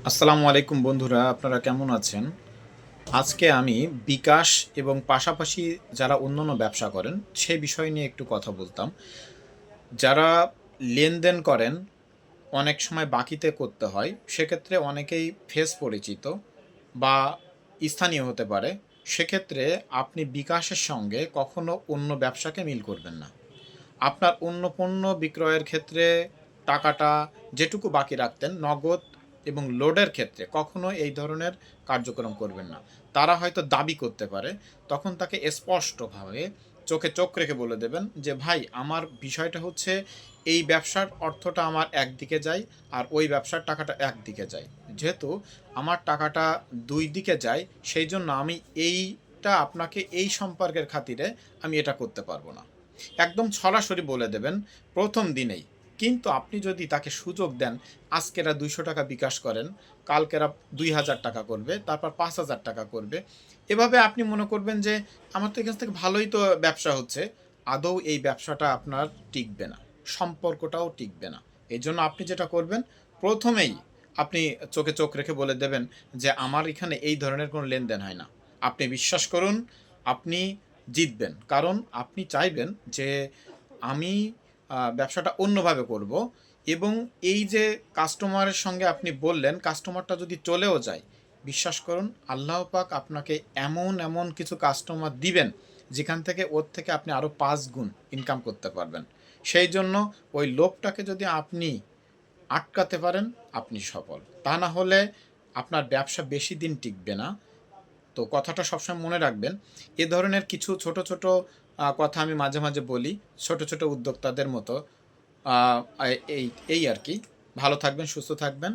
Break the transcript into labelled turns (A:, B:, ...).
A: আসসালামু আলাইকুম বন্ধুরা, আপনারা কেমন আছেন? আজকে আমি বিকাশ এবং পাশাপাশি যারা অন্যান্য ব্যবসা করেন সেই বিষয় নিয়ে একটু কথা বলতাম। যারা লেনদেন করেন অনেক সময় বাকিতে করতে হয়, সেক্ষেত্রে অনেকেই ফেস পরিচিত বা স্থানীয় হতে পারে। সেক্ষেত্রে আপনি বিকাশের সঙ্গে কখনো অন্য ব্যবসাকে মিল করবেন না। আপনার অন্য পণ্য বিক্রয়ের ক্ষেত্রে টাকাটা যেটুকু বাকি রাখতেন নগদ এবং লোডের ক্ষেত্রে কখনো এই ধরনের কার্যক্রম করবেন না। তারা হয়তো দাবি করতে পারে, তখন তাকে স্পষ্টভাবে চোখে চোখ রেখে বলে দেবেন যে, "ভাই, আমার বিষয়টা হচ্ছে এই ব্যবসার অর্থটা আমার একদিকে যায় আর ওই ব্যবসার টাকাটা একদিকে যায়। যেহেতু আমার টাকাটা ২ দিকে যায়, সেইজন্য আমি এইটা আপনাকে এই সম্পর্কের খাতিরে আমি এটা করতে পারব না।" একদম সরাসরি বলে দেবেন ১ম দিনেই। কিন্তু আপনি যদি তাকে সুযোগ দেন, আজকে এরা ৳২০০ বিকাশ করেন, কালকে এরা ৳২,০০০ করবে, তারপর ৳৫,০০০ করবে। এভাবে আপনি মনে করবেন যে, আমার তো এখান থেকে ভালোই তো ব্যবসা হচ্ছে। আদৌ এই ব্যবসাটা আপনার টিকবে না। সম্পর্কটাও টিকবে না। এজন্য আপনি যেটা করবেন, ১ম এই আপনি চোখে চোখ রেখে বলে দেবেন যে, "আমার এখানে এই ধরনের কোনো লেনদেন হয় না। আপনি বিশ্বাস করুন, আপনি জিতবেন।" কারণ আপনি চাইবেন যে আমি ব্যবসাটা অন্যভাবে করব এবং এই যে কাস্টমারের সঙ্গে আপনি বললেন, কাস্টমারটা যদি চলেও যায়, বিশ্বাস করুন আল্লাহ পাক আপনাকে এমন কিছু কাস্টমার দিবেন, যেখান থেকে ওর থেকে আপনি আরও ৫ গুণ ইনকাম করতে পারবেন। সেইজন্য ওই লোভটাকে যদি আপনি আটকাতে পারেন, আপনি সফল। তা না হলে আপনার ব্যবসা বেশি দিন টিকবে না। তো কথাটা সবসময় মনে রাখবেন। এ ধরনের কিছু ছোট কথা আমি মাঝে মাঝে বলি, ছোট উদ্যোক্তাদের মতো। আ এই এই আরকি। ভালো থাকবেন, সুস্থ থাকবেন।